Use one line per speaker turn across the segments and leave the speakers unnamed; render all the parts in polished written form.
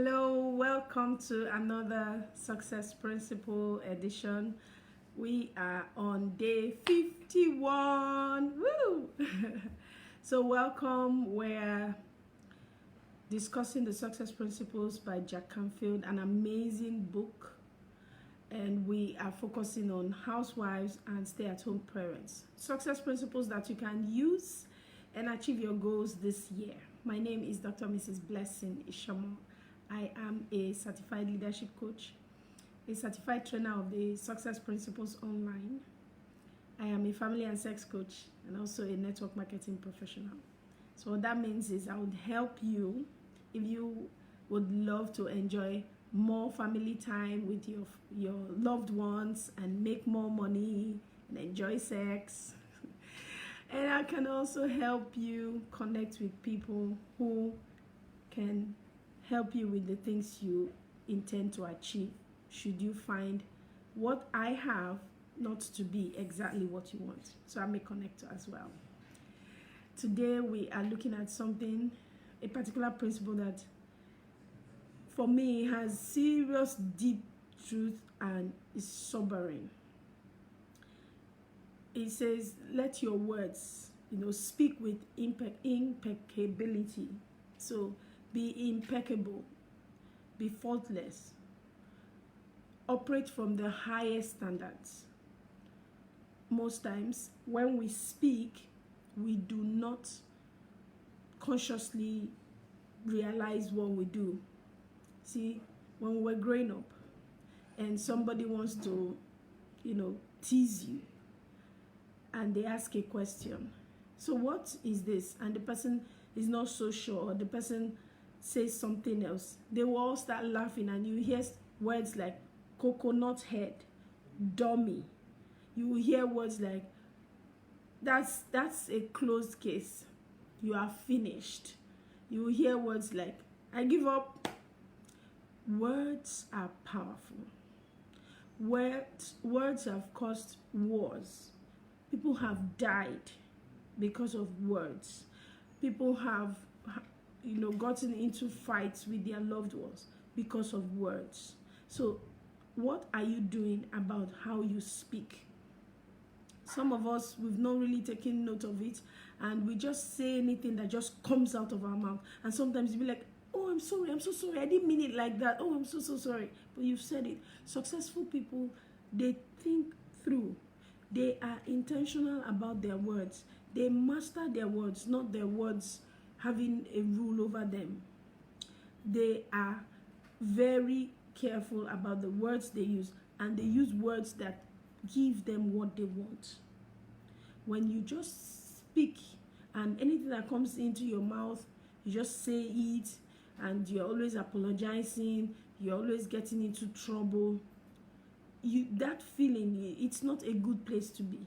Hello, welcome to another Success Principle edition. We are on day 51. Woo! So, welcome. We're discussing the Success Principles by Jack Canfield, an amazing book. And we are focusing on housewives and stay-at-home parents. Success principles that you can use and achieve your goals this year. My name is Dr. Mrs. Blessing Ishamo. I am a certified leadership coach, a certified trainer of the Success Principles Online. I am a family and sex coach and also a network marketing professional. So what that means is I would help you if you would love to enjoy more family time with your loved ones and make more money and enjoy sex. And I can also help you connect with people who can help you with the things you intend to achieve should you find what I have not to be exactly what you want. So I'm a connector as well. Today we are looking at something, a particular principle that for me has serious deep truth and is sobering. It says, let your words, speak with impeccability. So be impeccable, be faultless, operate from the highest standards. Most times when we speak, we do not consciously realize what we do. See, when we're growing up and somebody wants to, tease you and they ask a question, so what is this? And the person is not so sure, or the person says something else, they will all start laughing and you hear words like coconut head, dummy. You will hear words like that's a closed case, you are finished. You will hear words like I give up. Words are powerful. Words have caused wars. People have died because of words. People have gotten into fights with their loved ones because of words. So what are you doing about how you speak? Some of us, we've not really taken note of it, and we just say anything that just comes out of our mouth. And sometimes you'll be like, oh, I'm sorry, I'm so sorry, I didn't mean it like that. Oh, I'm so sorry. But you've said it. Successful people, they think through. They are intentional about their words. They master their words, not their words having a rule over them. They are very careful about the words they use, and they use words that give them what they want. When you just speak and anything that comes into your mouth, you just say it, and you're always apologizing, you're always getting into trouble, that feeling, it's not a good place to be,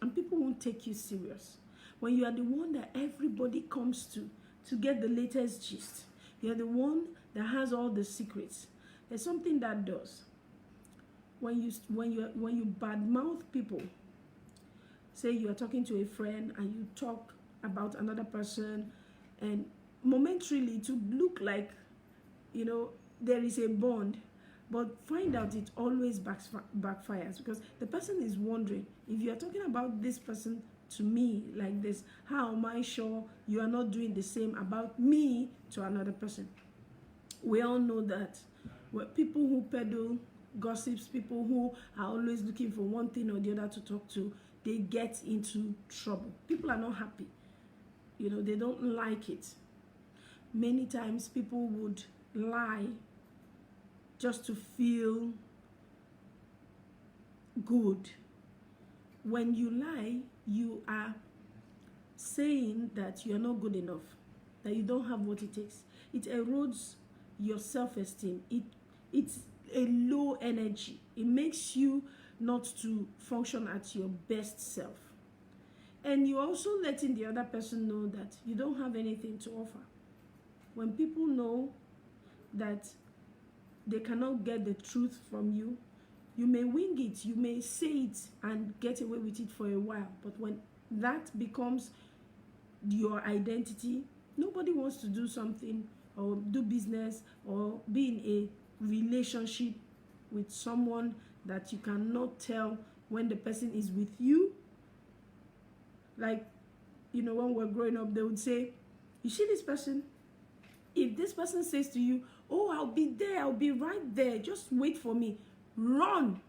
and people won't take you serious. When you are the one that everybody comes to get the latest gist, you're the one that has all the secrets. There's something that does. When you badmouth people, say you are talking to a friend and you talk about another person, and momentarily to look like there is a bond, but find out it always backfires, because the person is wondering, if you are talking about this person to me like this, how am I sure you are not doing the same about me to another person? We all know that people who peddle gossips, people who are always looking for one thing or the other to talk to, they get into trouble. People are not happy. They don't like it. Many times people would lie just to feel good. When you lie, you are saying that you are not good enough, that you don't have what it takes. It erodes your self-esteem. It's a low energy. It makes you not to function at your best self. And you're also letting the other person know that you don't have anything to offer. When people know that they cannot get the truth from you, you may wing it, you may say it and get away with it for a while. But when that becomes your identity, nobody wants to do something or do business or be in a relationship with someone that you cannot tell when the person is with you. Like, when we're growing up, they would say, you see this person? If this person says to you, oh, I'll be there, I'll be right there, just wait for me, run.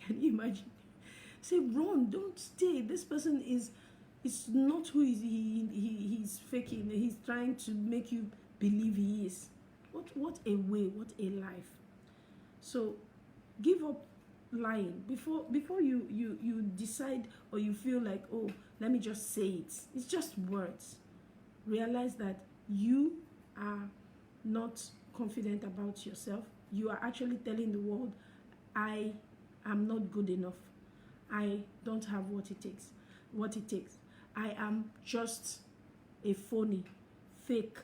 Can you imagine? Say, run, don't stay. This person is not who he's faking. He's trying to make you believe he is. What a way, what a life. So give up lying before you decide, or you feel like, oh, let me just say it. It's just words. Realize that you are not confident about yourself. You are actually telling the world, I am not good enough. I don't have what it takes. I am just a phony, fake.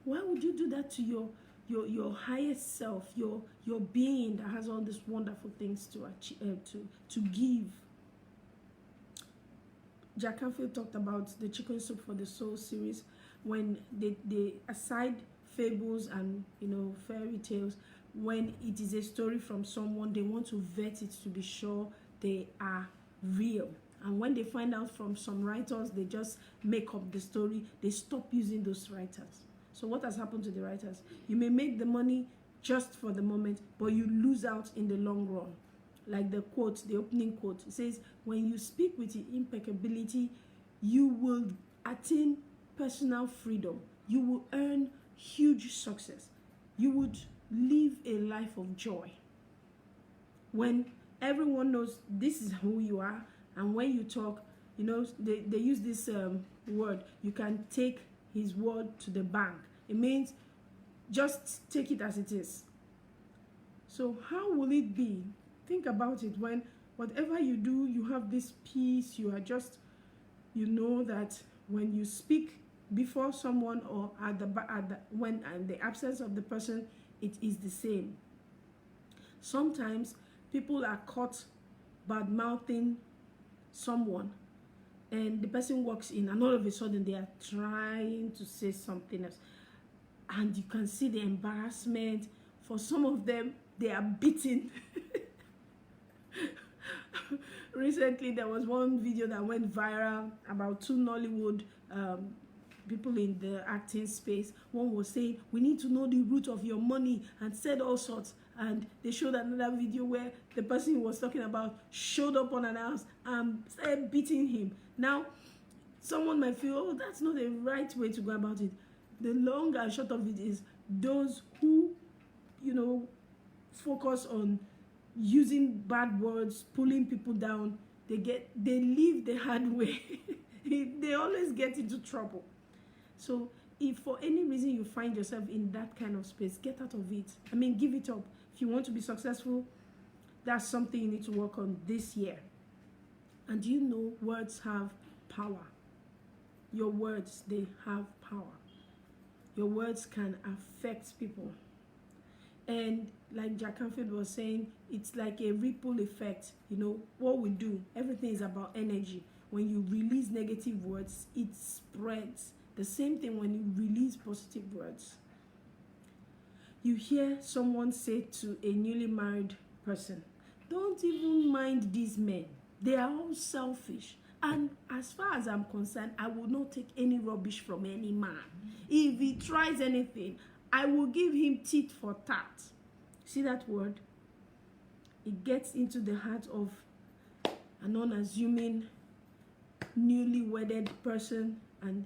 Why would you do that to your highest self, your being that has all these wonderful things to achieve, to give? Jack Canfield talked about the Chicken Soup for the Soul series, when they aside fables and fairy tales, when it is a story from someone, they want to vet it to be sure they are real. And when they find out from some writers, they just make up the story. They stop using those writers. So what has happened to the writers? You may make the money just for the moment, but you lose out in the long run. Like the opening quote, it says, when you speak with impeccability, you will attain personal freedom. You will earn huge success. You would live a life of joy. When everyone knows this is who you are, and when you talk, they use this word, you can take his word to the bank. It means just take it as it is. So how will it be? Think about it. When whatever you do, you have this peace. You are just, that when you speak before someone, or when in the absence of the person, it is the same. Sometimes people are caught bad mouthing someone, and the person walks in, and all of a sudden they are trying to say something else, and you can see the embarrassment. For some of them, they are beaten. Recently, there was one video that went viral about two Nollywood people in the acting space. One was saying, we need to know the root of your money, and said all sorts. And they showed another video where the person he was talking about showed up unannounced and started beating him. Now, someone might feel, oh, that's not the right way to go about it. The long and short of it is, those who, focus on using bad words, pulling people down, they live the hard way. They always get into trouble. So if for any reason you find yourself in that kind of space, get out of it. Give it up. If you want to be successful, that's something you need to work on this year. And words have power. Your words, they have power. Your words can affect people. And like Jack Canfield was saying, it's like a ripple effect. What we do, everything is about energy. When you release negative words, it spreads. The same thing when you release positive words. You hear someone say to a newly married person, don't even mind these men. They are all selfish. And as far as I'm concerned, I will not take any rubbish from any man. If he tries anything, I will give him tit for tat. See that word? It gets into the heart of an unassuming, newly wedded person, and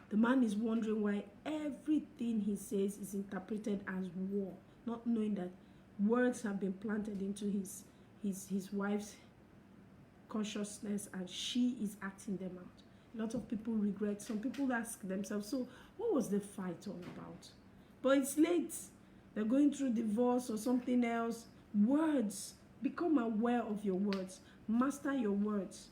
the man is wondering why everything he says is interpreted as war, not knowing that words have been planted into his wife's consciousness, and she is acting them out. A lot of people regret. Some people ask themselves, so what was the fight all about? But it's late. They're going through divorce or something else. Words. Become aware of your words. Master your words.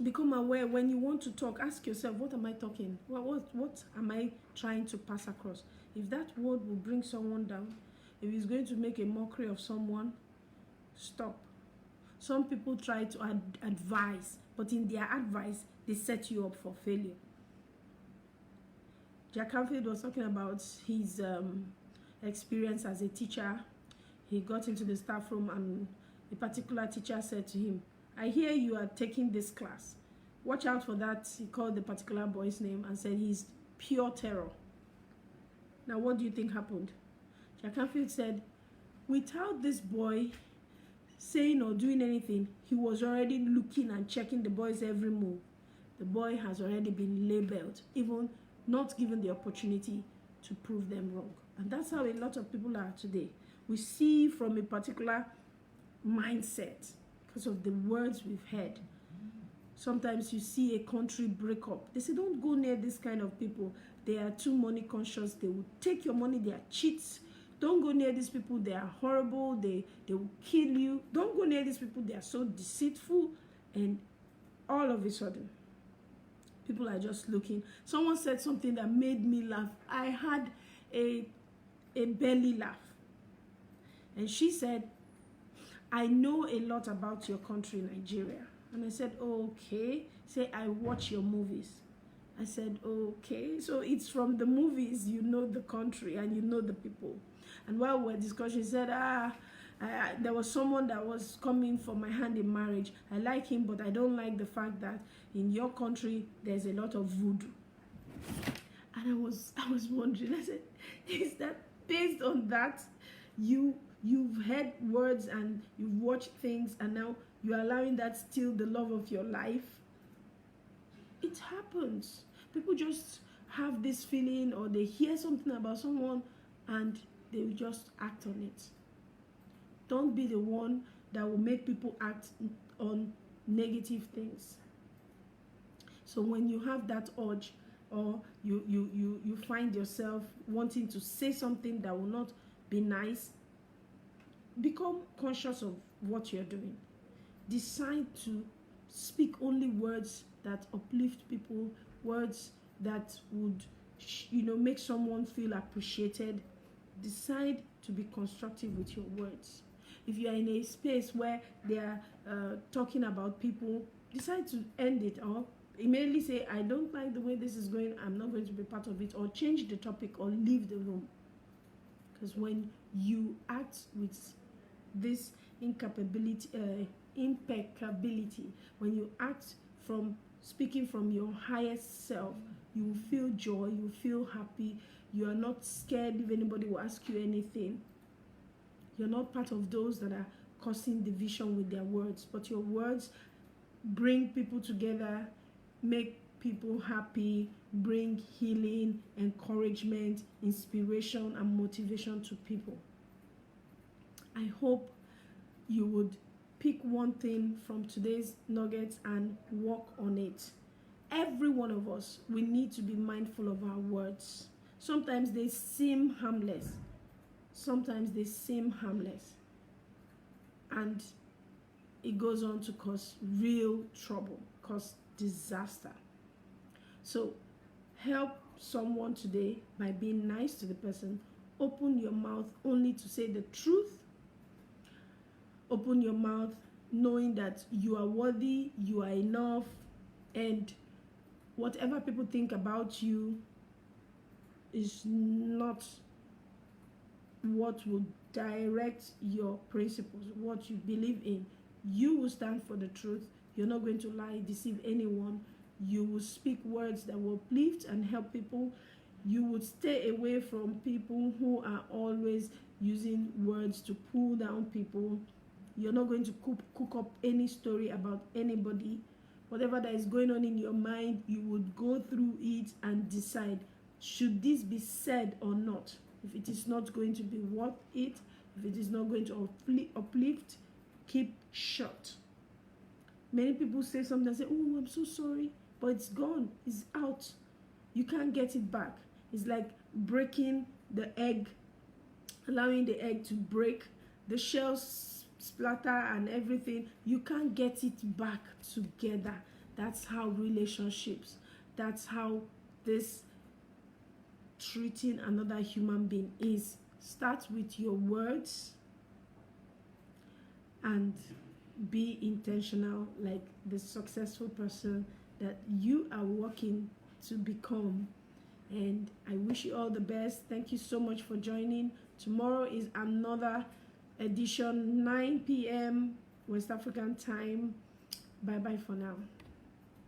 Become aware when you want to talk. Ask yourself, what am I talking? What am I trying to pass across? If that word will bring someone down, if it's going to make a mockery of someone, stop. Some people try to advise, but in their advice, they set you up for failure. Jack Canfield was talking about his experience as a teacher. He got into the staff room and a particular teacher said to him, I hear you are taking this class. Watch out for that. He called the particular boy's name and said he's pure terror. Now, what do you think happened? Jack Canfield said, without this boy saying or doing anything, he was already looking and checking the boy's every move. The boy has already been labeled, even not given the opportunity to prove them wrong. And that's how a lot of people are today. We see from a particular mindset because of the words we've heard. Sometimes you see a country break up. They say, don't go near this kind of people. They are too money conscious. They will take your money. They are cheats. Don't go near these people. They are horrible. They will kill you. Don't go near these people. They are so deceitful. And all of a sudden, people are just looking. Someone said something that made me laugh. I had a belly laugh. And she said, I know a lot about your country, Nigeria. And I said, okay. Say, I watch your movies. I said, okay. So it's from the movies you know the country and you know the people. And while we were discussing, she said, there was someone that was coming for my hand in marriage. I like him, but I don't like the fact that in your country, there's a lot of voodoo. And I was wondering, I said, is that based on that, you've heard words and you've watched things and now you're allowing that steal the love of your life? It happens. People just have this feeling or they hear something about someone and they will just act on it. Don't be the one that will make people act on negative things. So when you have that urge or you find yourself wanting to say something that will not be nice, become conscious of what you're doing. Decide to speak only words that uplift people, words that would make someone feel appreciated. Decide to be constructive with your words. If you are in a space where they are talking about people, decide to end it or immediately say, I don't like the way this is going, I'm not going to be part of it, or change the topic or leave the room. Because when you act with this impeccability, when you act from speaking from your highest self, you will feel joy, you will feel happy, you are not scared if anybody will ask you anything. You're not part of those that are causing division with their words, but your words bring people together, make people happy, bring healing, encouragement, inspiration, and motivation to people. I hope you would pick one thing from today's nuggets and work on it. Every one of us, we need to be mindful of our words. Sometimes they seem harmless. Sometimes they seem harmless. And it goes on to cause real trouble, cause disaster. So help someone today by being nice to the person. Open your mouth only to say the truth. Open your mouth knowing that you are worthy, you are enough, and whatever people think about you is not what will direct your principles, what you believe in. You will stand for the truth. You're not going to lie, deceive anyone. You will speak words that will uplift and help people. You would stay away from people who are always using words to pull down people. You're not going to cook up any story about anybody. Whatever that is going on in your mind, you would go through it and decide, should this be said or not? If it is not going to be worth it, if it is not going to uplift, keep shut. Many people say something and say, oh, I'm so sorry, but it's gone, it's out. You can't get it back. It's like breaking the egg, allowing the egg to break, the shells splatter and everything. You can't get it back together. That's how relationships, that's how this treating another human being is. Start with your words and be intentional, like the successful person that you are working to become. And I wish you all the best. Thank you so much for joining. Tomorrow is another edition, 9 p.m. West African time. Bye bye for now.